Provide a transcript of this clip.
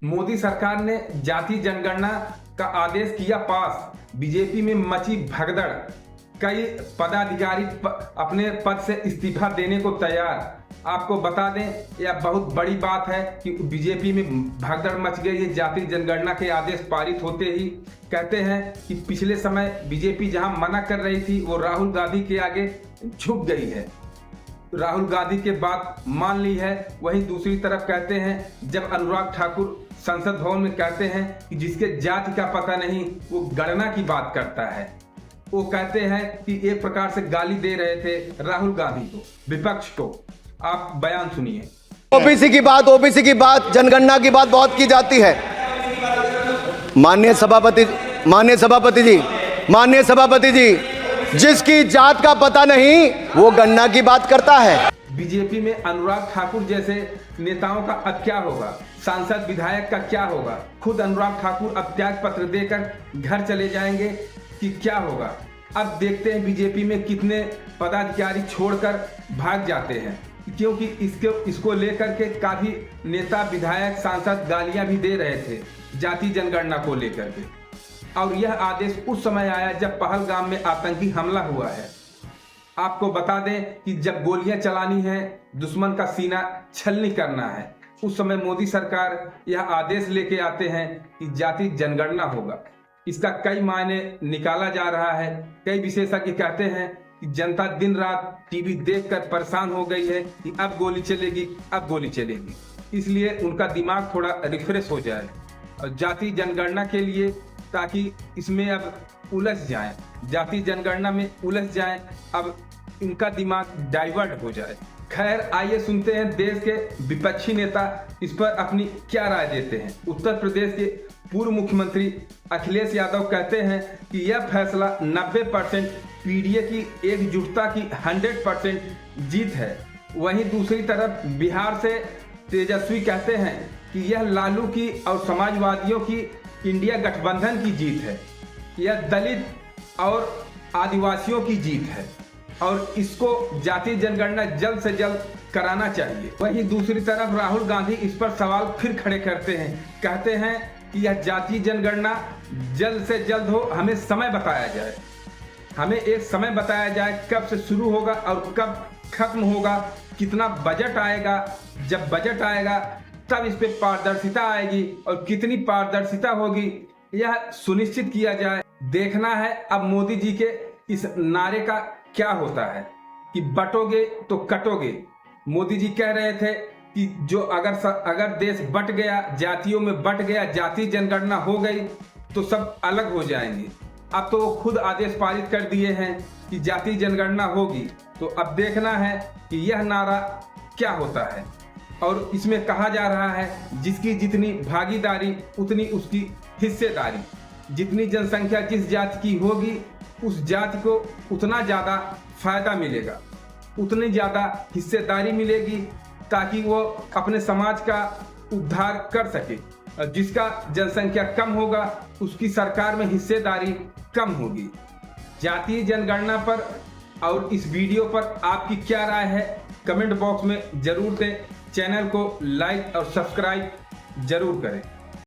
मोदी सरकार ने जाति जनगणना का आदेश किया पास। बीजेपी में मची भगदड़, कई पदाधिकारी अपने पद से इस्तीफा देने को तैयार। आपको बता दें, यह बहुत बड़ी बात है कि बीजेपी में भगदड़ मच गई है। जाति जनगणना के आदेश पारित होते ही कहते हैं कि पिछले समय बीजेपी जहां मना कर रही थी, वो राहुल गांधी के आगे झुक गई है, राहुल गांधी के बात मान ली है। वहीं दूसरी तरफ कहते हैं, जब अनुराग ठाकुर संसद भवन में कहते हैं कि जिसके जाति का पता नहीं वो गणना की बात करता है, वो कहते हैं कि एक प्रकार से गाली दे रहे थे राहुल गांधी को, विपक्ष को। आप बयान सुनिए। ओबीसी की बात, जनगणना की बात बहुत की जाती है। माननीय सभापति जी, जिसकी जात का पता नहीं वो गणना की बात करता है। बीजेपी में अनुराग ठाकुर जैसे नेताओं का अब क्या होगा, सांसद विधायक का क्या होगा? खुद अनुराग ठाकुर अब त्याग पत्र देकर घर चले जाएंगे कि क्या होगा? अब देखते हैं बीजेपी में कितने पदाधिकारी छोड़कर भाग जाते हैं, क्योंकि इसको लेकर के काफी नेता विधायक सांसद गालियां भी दे रहे थे जाति जनगणना को लेकर के। और यह आदेश उस समय आया जब पहलगाम में आतंकी हमला हुआ है। आपको बता दें कि जब गोलियां चलानी है, दुश्मन का सीना छलनी करना है, उस समय मोदी सरकार यह आदेश लेके आते हैं कि जाति जनगणना होगा। इसका कई मायने निकाला जा रहा है। कई विशेषज्ञ कहते हैं कि जनता दिन रात टीवी देखकर परेशान हो गई है कि अब गोली चलेगी, इसलिए उनका दिमाग थोड़ा रिफ्रेश हो जाए और जाति जनगणना के लिए, ताकि इसमें अब उलझ जाएं, जाति जनगणना में उलझ जाएं, अब इनका दिमाग डाइवर्ट हो जाए। खैर, आइए सुनते हैं देश के विपक्षी नेता इस पर अपनी क्या राय देते हैं। उत्तर प्रदेश के पूर्व मुख्यमंत्री अखिलेश यादव कहते हैं कि यह फैसला 90% पीडीए की एकजुटता की 100% जीत है। वहीं दूसरी तरफ बिहार से तेजस्वी कहते हैं कि यह लालू की और समाजवादियों की इंडिया गठबंधन की जीत है, यह दलित और आदिवासियों की जीत है और इसको जाति जनगणना जल्द से जल्द कराना चाहिए। वहीं दूसरी तरफ राहुल गांधी इस पर सवाल फिर खड़े करते हैं, कहते हैं कि यह जाति जनगणना जल्द से जल्द हो, हमें समय बताया जाए, हमें एक समय बताया जाए कब से शुरू होगा और कब खत्म होगा, कितना बजट आएगा, जब बजट आएगा तब इस पे पारदर्शिता आएगी और कितनी पारदर्शिता होगी यह सुनिश्चित किया जाए। देखना है अब मोदी जी के इस नारे का क्या होता है कि बटोगे तो कटोगे। मोदी जी कह रहे थे कि जो अगर देश बट गया, जातियों में बट गया, जाति जनगणना हो गई तो सब अलग हो जाएंगे। अब तो वो खुद आदेश पारित कर दिए हैं कि जाति जनगणना होगी, तो अब देखना है कि यह नारा क्या होता है। और इसमें कहा जा रहा है जिसकी जितनी भागीदारी उतनी उसकी हिस्सेदारी, जितनी जनसंख्या जिस जाति की होगी उस जाति को उतना ज़्यादा फायदा मिलेगा, उतनी ज़्यादा हिस्सेदारी मिलेगी, ताकि वो अपने समाज का उद्धार कर सके। और जिसका जनसंख्या कम होगा उसकी सरकार में हिस्सेदारी कम होगी। जातीय जनगणना पर और इस वीडियो पर आपकी क्या राय है, कमेंट बॉक्स में जरूर दें। चैनल को लाइक और सब्सक्राइब जरूर करें।